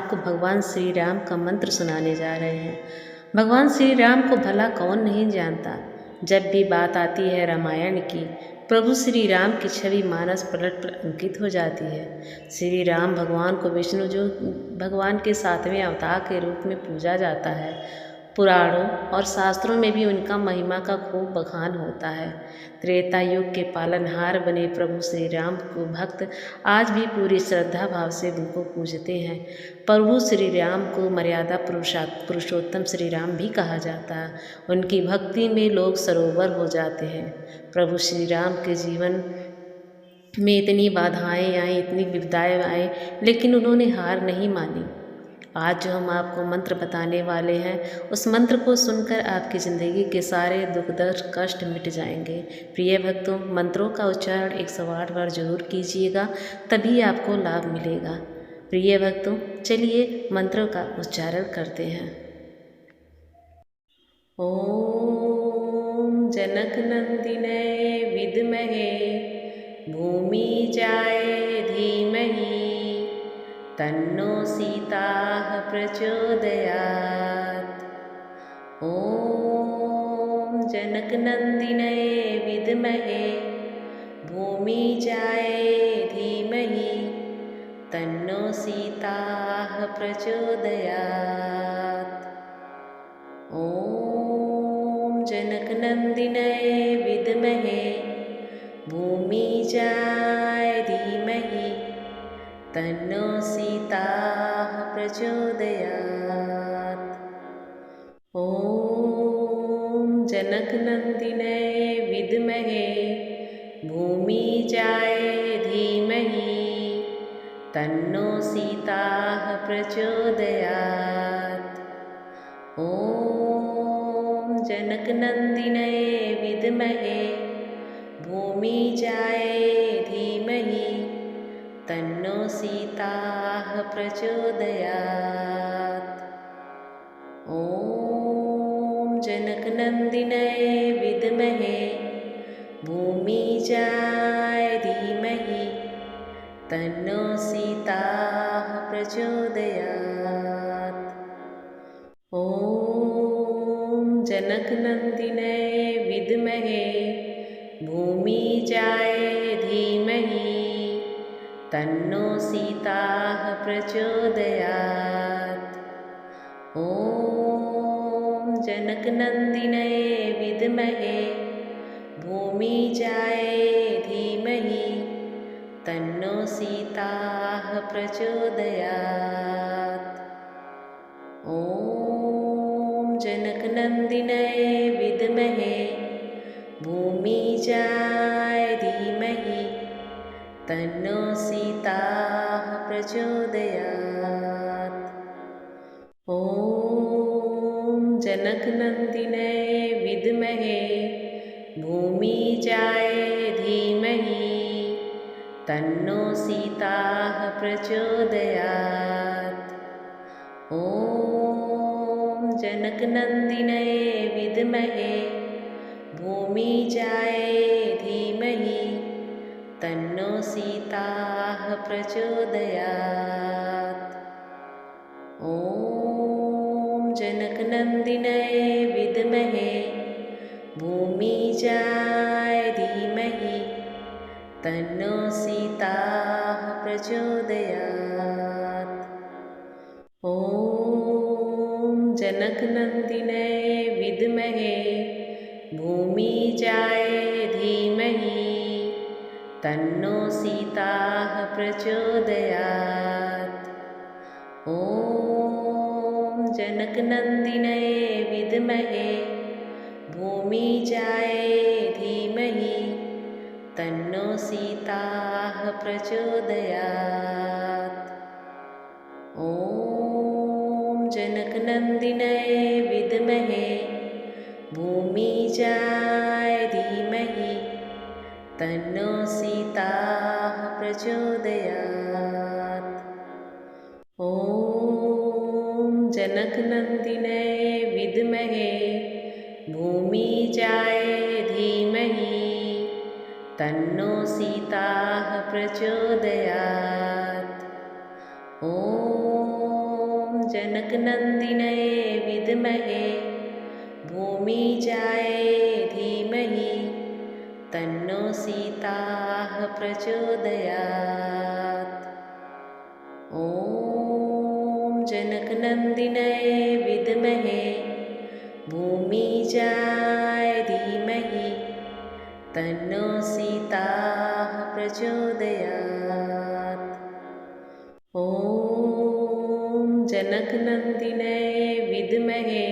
आपको भगवान श्री राम का मंत्र सुनाने जा रहे हैं। भगवान श्री राम को भला कौन नहीं जानता। जब भी बात आती है रामायण की, प्रभु श्री राम की छवि मानस पलट पर अंकित हो जाती है। श्री राम भगवान को विष्णु जो भगवान के 7वें अवतार के रूप में पूजा जाता है। पुराणों और शास्त्रों में भी उनका महिमा का खूब बखान होता है। त्रेता युग के पालनहार बने प्रभु श्री राम को भक्त आज भी पूरी श्रद्धा भाव से उनको पूजते हैं। प्रभु श्री राम को मर्यादा पुरुषोत्तम श्री राम भी कहा जाता है। उनकी भक्ति में लोग सरोवर हो जाते हैं। प्रभु श्री राम के जीवन में इतनी बाधाएं आई, इतनी विपदाएं आई, लेकिन उन्होंने हार नहीं मानी। आज जो हम आपको मंत्र बताने वाले हैं, उस मंत्र को सुनकर आपकी ज़िंदगी के सारे दुख दर्द कष्ट मिट जाएंगे। प्रिय भक्तों, मंत्रों का उच्चारण 108 बार जरूर कीजिएगा, तभी आपको लाभ मिलेगा। प्रिय भक्तों, चलिए मंत्रों का उच्चारण करते हैं। ओम जनक नंदिने विद्महे भूमि जाय धीमहि तन्नो सीता प्रचोदयात्। ओम जनक नंदिने विद्महे भूमि जाय धीमहि तन्नो सीता प्रचोदयात्। ओम जनक नंदिने विद्महे भूमि जाय धीमहि तन्नो सीता प्रचोदयात्। ओम जनक नंदिने विद्महे भूमि जाय धीमहि तन्नो सीता प्रचोदयात्। ओम जनक नंदिने विद्महे भूमि जाय धीमहि तन्नो सीता प्रचोदयात्। ओम जनक नंदिने विद्महे भूमि जाय धीमहि तन्नो सीता प्रचोदयात्। ओम जनक नंदिने विद्महे भूमि जाय धीमहि तन्नो सीता प्रचोदयात्। ओम जनक नंदिने विद्महे भूमि जाय धीमहि तन्नो सीता प्रचोदयात्। ओम जनक नंदिने विद्महे भूमि जाय धीमहि तन्नो सीता प्रचोदयात्। ओम जनक नंदिने विद्महे भूमि जाय धीमहि तन्नो सीता प्रचोदयात्। ओम जनक नंदिने विद्महे भूमि जाय धीमहि तन्नो सीता प्रचोदयात्। ओम जनक नंदिने विद्महे भूमि जाय धीमहि तन्नो सीता प्रचोदयात्। ओम जनक नंदिने विद्महे भूमि जाय धीमहि तन्नो सीता प्रचोदयात्। ओम जनक नंदिने विद्महे भूमि जाय धीमहि तन्नो सीता प्रचोदयात्। ओम जनक नंदिने विद्महे भूमि जाय धीमहि तन्नो सीता प्रचोदयात्। ओम जनक नंदिने विद्महे भूमि जाय धीमहि तन्नो सीता प्रचोदयात्। ओम जनकनन्दिनये विद्महे भूमिजायै धीमहि तन्नो सीताः प्रचोदयात्। ॐ जनकनन्दिनये विद्महे भूमिजायै धीमहि तन्नो सीताः प्रचोदयात्। ॐ जनकनन्दिनये विद्महे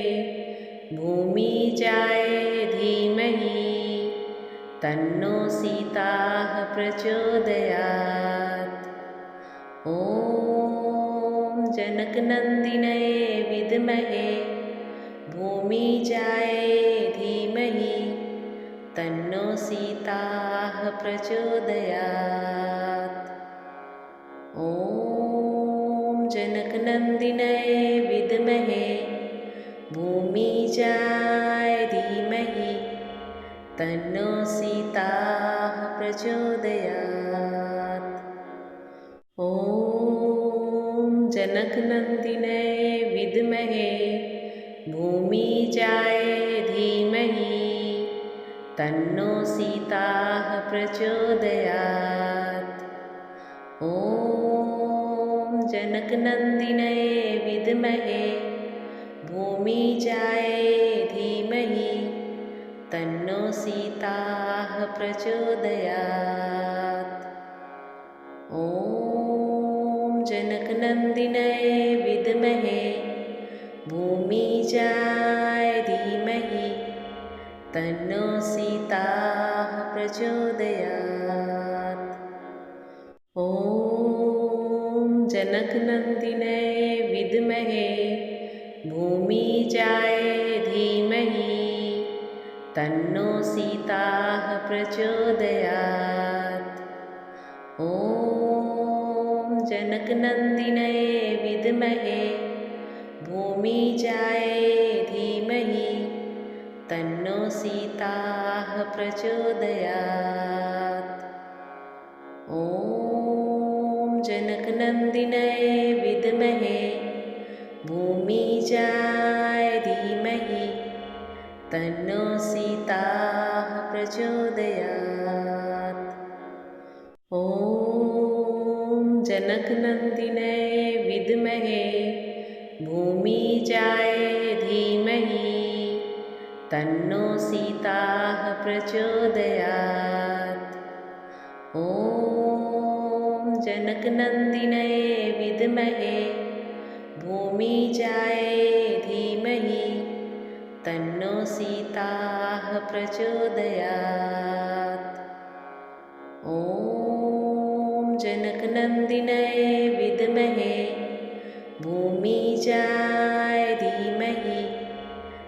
भूमिजायै धीमहि तन्नो सीताः प्रचोदयात्। ॐ जनकनन्दिनये विद्महे भूमिजायै धीमहि तन्नो सीताः प्रचोदयात्। ॐ जनकनन्दिनये विद्महे भूमिजायै धीमहि तन्नो सीताः प्रचोदयात्। ॐ जनकनन्दिनये विद्महे भूमिजायै धीमहि तन्नो सीताः प्रचोदयात्। ॐ जनकनन्दिनये विद्महे भूमिजायै धीमहि तन्नो सीताः प्रचोदयात्। ॐ जनकनन्दिनये विद्महे भूमिजायै धीमहि तन्नो सीताः प्रचोदयात्। ॐ जनकनन्दिनये विद्महे भूमिजायै धीमहि तन्नो सीताः प्रचोदयात्। ॐ जनकनन्दिनये विद्महे भूमिजायै धीमहि तन्नो सीताः प्रचोदयात्। ॐ जनकनन्दिनये विद्महे भूमिजायै धीमहि तन्नो सीताः प्रचोदयात्। ॐ जनकनन्दिनये विद्महे भूमिजायै धीमहि तन्नो सीताः प्रचोदयात्। ॐ जनकनन्दिनये विद्महे भूमिजायै धीमहि तन्नो सीताः प्रचोदयात्। ॐ जनकनन्दिनये विद्महे भूमिजायै धीमहि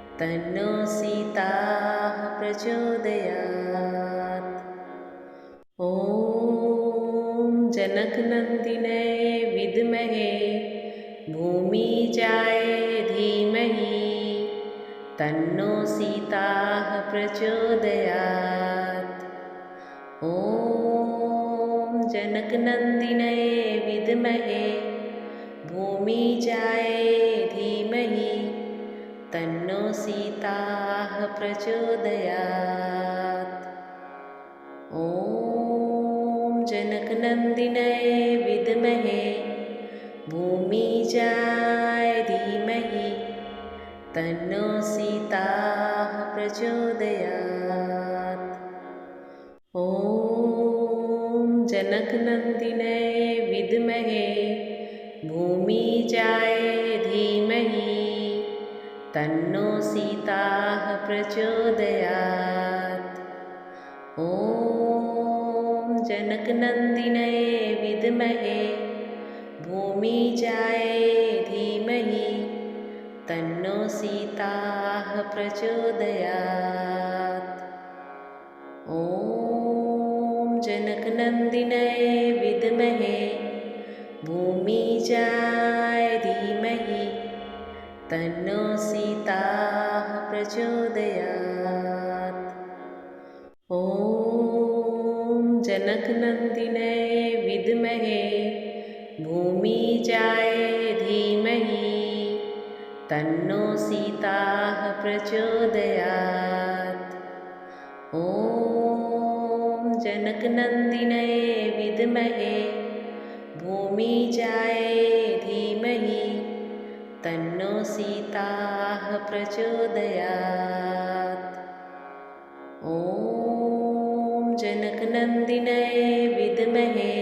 तन्नो सीताः प्रचोदयात्। ॐ जनकनन्दिनये विद्महे भूमिजायै धीमहि तन्नो सीताः प्रचोदयात्। ॐ जनकनन्दिनये विद्महे भूमिजायै धीमहि तन्नो सीताः प्रचोदयात्। ॐ जनकनन्दिनये विद्महे भूमिजायै धीमहि तन्नो सीताः प्रचोदयात्। ॐ जनकनन्दिनये विद्महे भूमिजायै धीमहि तन्नो सीताः प्रचोदयात्। ॐ जनकनन्दिनये विद्महे भूमिजायै धीमहि तन्नो सीताः प्रचोदयात्। ॐ जनकनन्दिनये विद्महे भूमिजायै धीमहि तन्नो सीताः प्रचोदयात्। ॐ जनकनन्दिनये विद्महे भूमिजायै धीमहि तन्नो सीताः प्रचोदयात्। ॐ जनकनन्दिनये विद्महे भूमिजायै धीमहि तन्नो सीताः प्रचोदयात्। ॐ जनकनन्दिनये विद्महे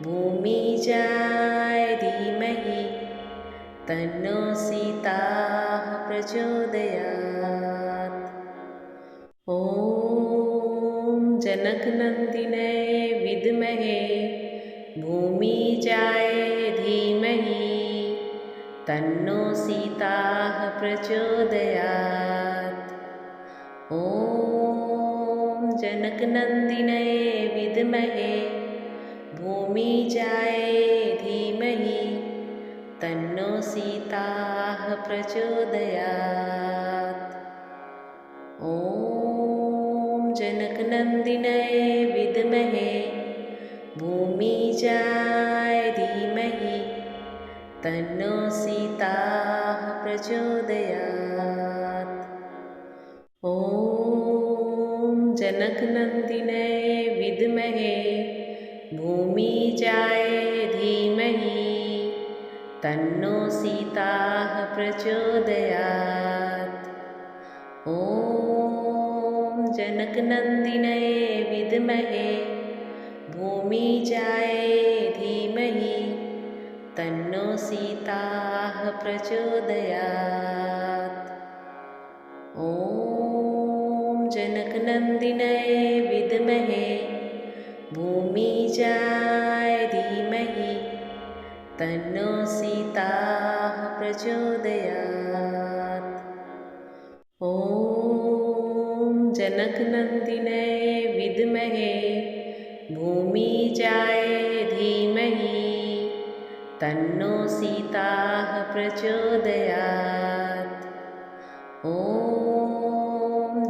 भूमिजायै धीमहि तन्नो सीताः प्रचोदयात्। ॐ जनकनन्दिनये विद्महे भूमिजायै धीमहि तन्नो सीताः प्रचोदयात्। ॐ जनकनन्दिनये विद्महे भूमिजायै धीमहि तन्नो सीताः प्रचोदयात्। ॐ जनकनन्दिनये विद्महे भूमिजायै धीमहि तन्नो सीताः प्रचोदयात्। ॐ जनकनन्दिनये विद्महे भूमिजायै धीमहि तन्नो सीताः प्रचोदयात्। ॐ जनकनन्दिनये विद्महे भूमिजायै धीमहि तन्नो सीताः प्रचोदयात्। ॐ जनकनन्दिनये विद्महे भूमिजायै धीमहि तन्नो सीताः प्रचोदयात्। ॐ जनकनन्दिनये विद्महे भूमिजायै धीमहि तन्नो सीताः प्रचोदयात्। ॐ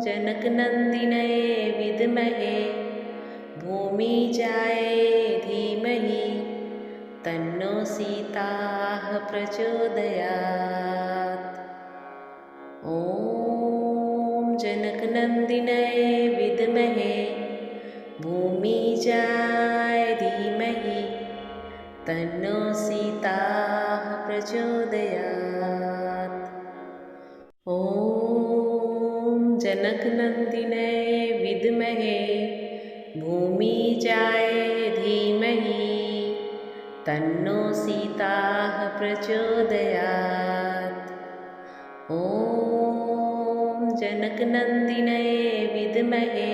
जनकनन्दिनये विद्महे भूमिजायै धीमहि तन्नो सीताः प्रचोदयात्। ॐ जनकनन्दिनये विद्महे भूमिजायै धीमहि तन्नो सीताः प्रचोदयात्। ॐ जनकनन्दिनये विद्महे भूमिजायै धीमहि तन्नो सीताः प्रचोदयात्। ॐ जनकनन्दिनये विद्महे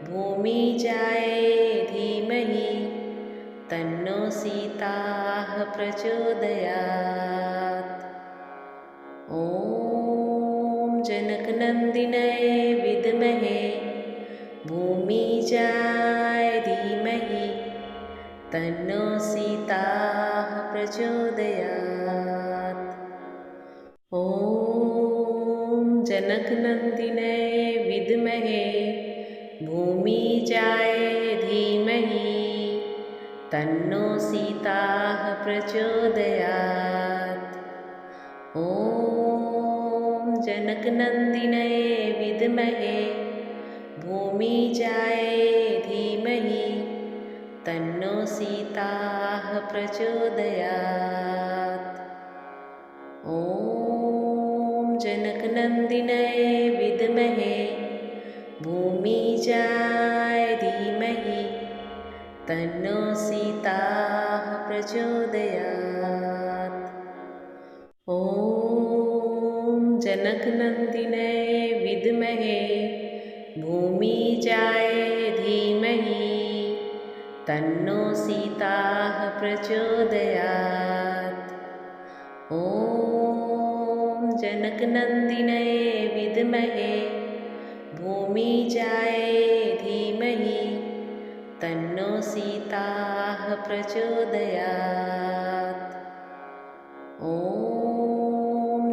भूमिजायै धीमहि तन्नो सीताः प्रचोदयात्। ॐ जनकनन्दिनये विद्महे भूमिजायै धीमहि तन्नो सीताः प्रचोदयात्। ॐ जनकनन्दिनये विद्महे भूमिजायै धीमहि तन्नो सीताः प्रचोदयात्। ॐ जनकनन्दिनये विद्महे भूमिजायै धीमहि तन्नो सीताः प्रचोदयात्। ॐ जनकनन्दिनये विद्महे भूमिजायै धीमहि तन्नो सीताः प्रचोदयात्। ॐ जनकनन्दिनये विद्महे भूमिजायै धीमहि तन्नो सीताः प्रचोदयात्। ॐ जनकनन्दिनये विद्महे भूमिजायै धीमहि तन्नो सीताः प्रचोदयात्। ॐ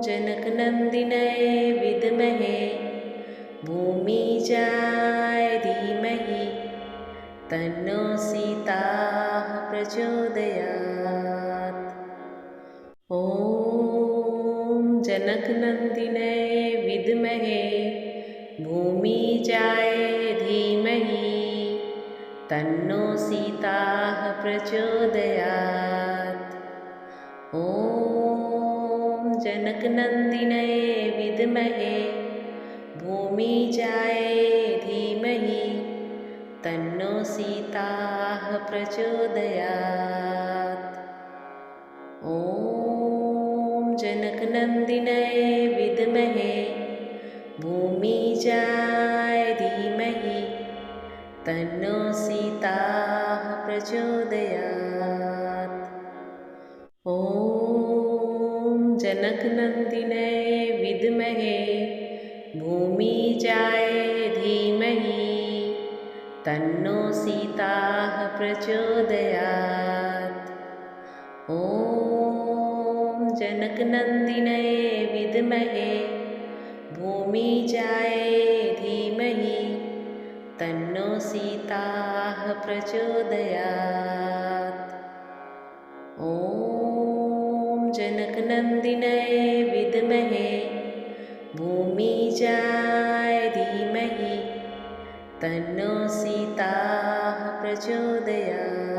जनकनन्दिनये विद्महे भूमिजायै धीमहि तन्नो सीताः प्रचोदयात्। ॐ जनकनन्दिनये विद्महे भूमिजाय धीमहि तन्नो सीताः प्रचोदयात्। ॐ जनकनन्दिनये विद्महे भूमिजाय धीमहि तन्नो सीताः प्रचोदयात्। ॐ जनकनन्दिनये विद्महे भूमिजाय धीमहि तन्नो सीताः प्रचोदयात्। ॐ जनकनन्दिनये विद्महे भूमिजाय धीमहि तन्नो सीताः प्रचोदयात्। ॐ जनकनन्दिनये विद्महे भूमिजाय धीमहि तन्नो सीताः प्रचोदयात्। ॐ जनकनन्दिनये विद्महे भूमिजाय धीमहि तन्नो सीताः प्रचोदयात्।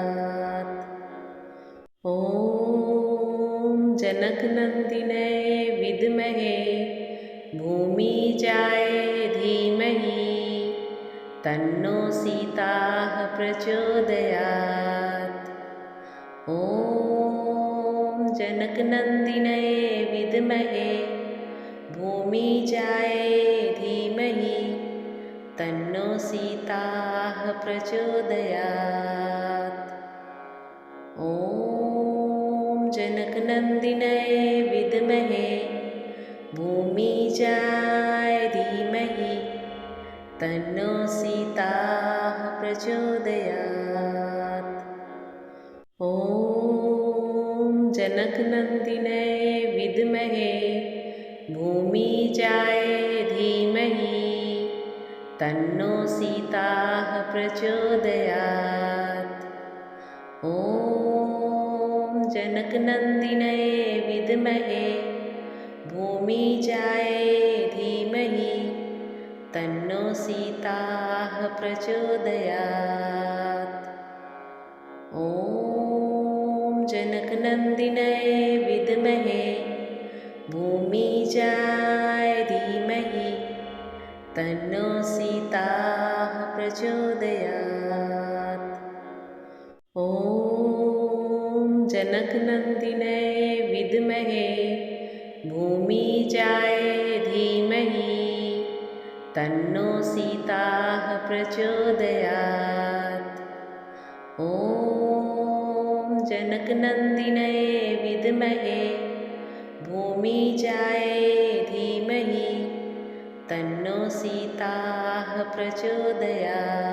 ॐ जनकनन्दिनये विद्महे भूमिजाय धीमहि तन्नो सीताः प्रचोदयात्। ॐ जनकनन्दिनये विद्महे भूमिजाय धीमहि तन्नो सीताः प्रचोदयात्। ॐ जनकनन्दिनये विद्महे भूमिजाय धीमहि तन्नो सीताः प्रचोदयात्। ॐ जनकनन्दिनये विद्महे भूमिजाय धीमहि तन्नो सीताः प्रचोदयात्। ॐ जनकनन्दिनये विद्महे भूमिजाय धीमहि तन्नो सीताः प्रचोदयात्। ॐ जनकनन्दिनये विद्महे भूमिजाय धीमहि तन्नो सीताः प्रचोदयात्। ॐ जनकनन्दिनये विद्महे भूमिजाय धीमहि तन्नो सीताः प्रचोदयात्। ॐ जनकनन्दिनये विद्महे भूमिजाय धीमहि तन्नो सीताः प्रचोदयात्।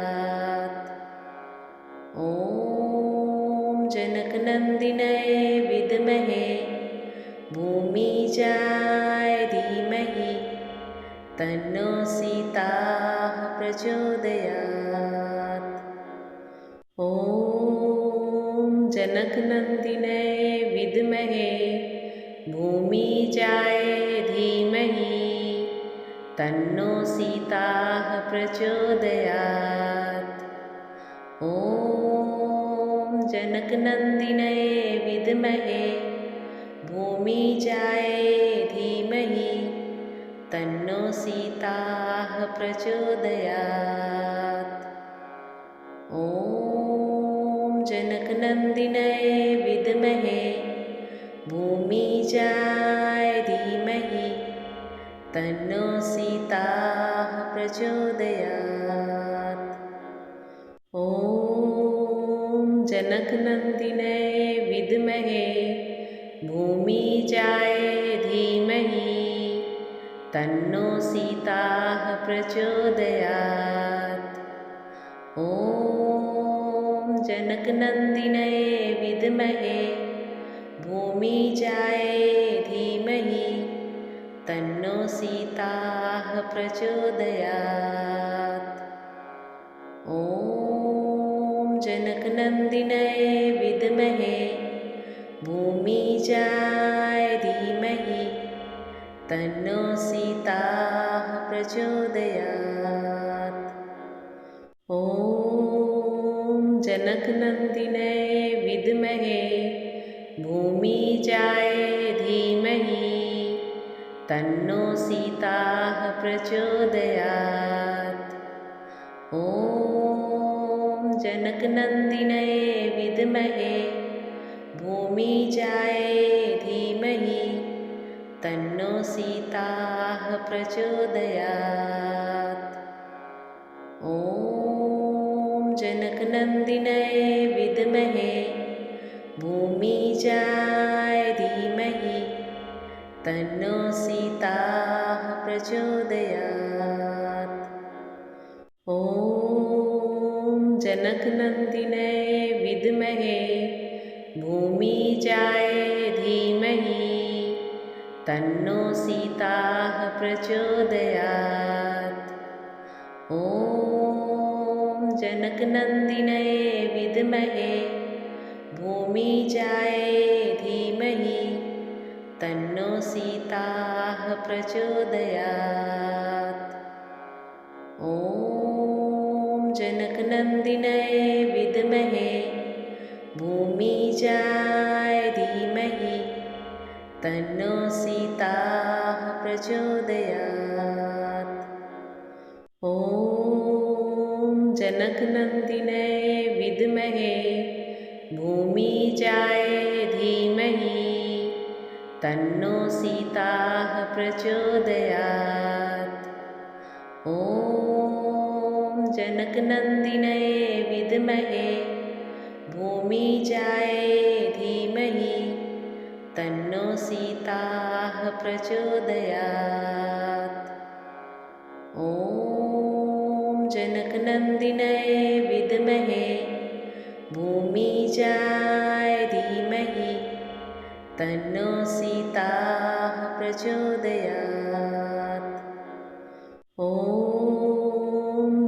ॐ जनकनन्दिनये विद्महे भूमिजाय धीमहि तन्नो सीताः प्रचोदयात्। ॐ जनकनन्दिनये विद्महे भूमिजाय धीमहि तन्नो सीताः प्रचोदयात्। ॐ जनकनन्दिनये विद्महे भूमिजाय धीमहि तन्नो सीताः प्रचोदयात्। ॐ जनकनन्दिनये विद्महे भूमिजाय धीमहि तन्नो सीताः प्रचोदयात्। ॐ जनकनन्दिनये विद्महे भूमिजाय धीमहि तन्नो सीताः प्रचोदयात्। ॐ जनकनन्दिनये विद्महे भूमिजाय धीमहि तन्नो सीताः प्रचोदयात्। ॐ जनकनन्दिनये विद्महे भूमिजाय धीमहि तन्नो सीताः प्रचोदयात्। ॐ जनकनन्दिने विद्महे भूमिजाय धीमहि तन्नो सीताः प्रचोदयात्। ॐ जनकनन्दिने विद्महे भूमिजाय धीमहि तन्नो सीताः प्रचोदयात्। ॐ जनकनन्दिने विद्महे भूमिजाय धीमहि तन्नो सीताः प्रचोदयात्। ॐ जनकनन्दिने विद्महे भूमिजाय धीमहि तन्नो सीताः प्रचोदयात्। ॐ जनकनन्दिने विद्महे भूमिजाय धीमहि तन्नो सीताः प्रचोदयात्। ॐ जनकनन्दिने विद्महे भूमिजाय धीमहि तन्नो सीताः प्रचोदयात्। ॐ जनकनन्दिने विद्महे भूमिजाय धीमहि तन्नो सीताः प्रचोदयात्। ॐ जनकनन्दिने विद्महे भूमिजाय धीमहि तन्नो सीताः प्रचोदयात्। ॐ जनकनन्दिने विद्महे भूमिजाय धीमहि तन्नो सीताः प्रचोदयात्। ॐ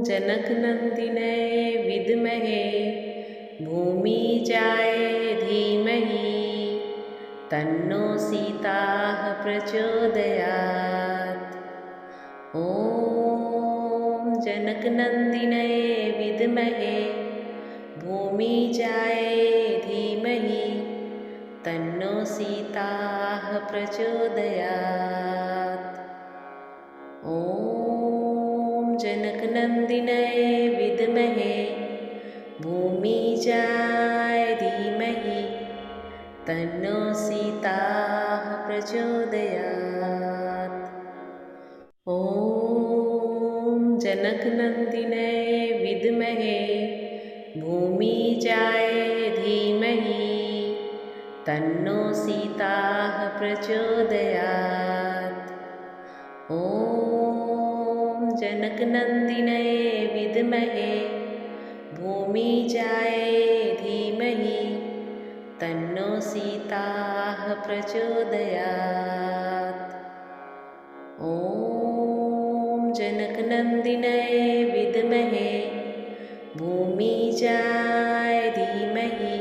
जनकनन्दिने विद्महे भूमिजाय धीमहि तन्नो सीताः प्रचोदयात्। ॐ जनकनन्दिने विद्महे भूमिजाय धीमहि तन्नो सीताः प्रचोदयात्। ॐ जनकनन्दिने विद्महे भूमिजाय धीमहि तन्नो सीताः प्रचोदयात्। ॐ जनकनन्दिने विद्महे भूमिजाय धीमहि तन्नो सीताः प्रचोदयात्। ॐ जनकनन्दिने विद्महे भूमिजाय धीमहि तन्नो सीताः प्रचोदयात्। ॐ जनकनन्दिने विद्महे भूमिजाय धीमहि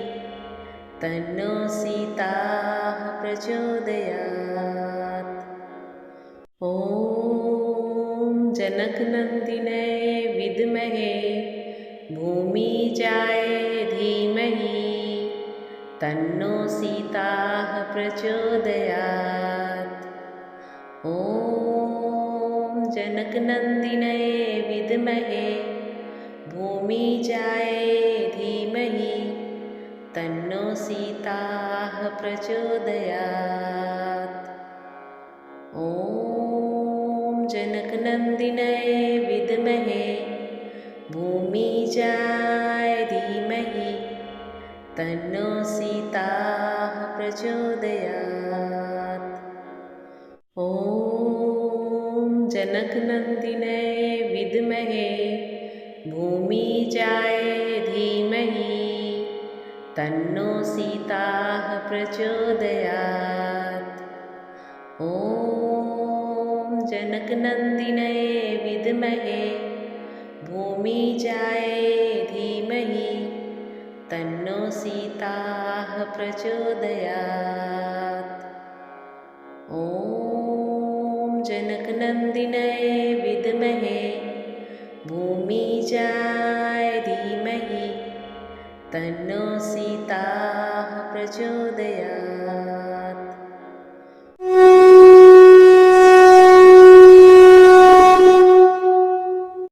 तन्नो सीताः प्रचोदयात्। ॐ जनकनन्दिने विद्महे भूमिजाय धीमहि तन्नो सीताः प्रचोदयात्। ॐ जनकनन्दिने विद्महे भूमिजाय धीमहि तन्नो सीताः प्रचोदयात्। ॐ जनकनन्दिने विद्महे भूमिजाय धीमहि तन्नो सीताः प्रचोदयात्। ॐ जनकनन्दिने विद्महे भूमिजाय धीमहि तन्नो सीताः प्रचोदयात्। ॐ जनकनन्दिने विद्महे भूमिजाय धीमहि तन्नो सीताः प्रचोदयात्। ॐ नन्दिन्यै विद्महे भूमिजाय धीमहि तन्नो सीता प्रचोदयात्।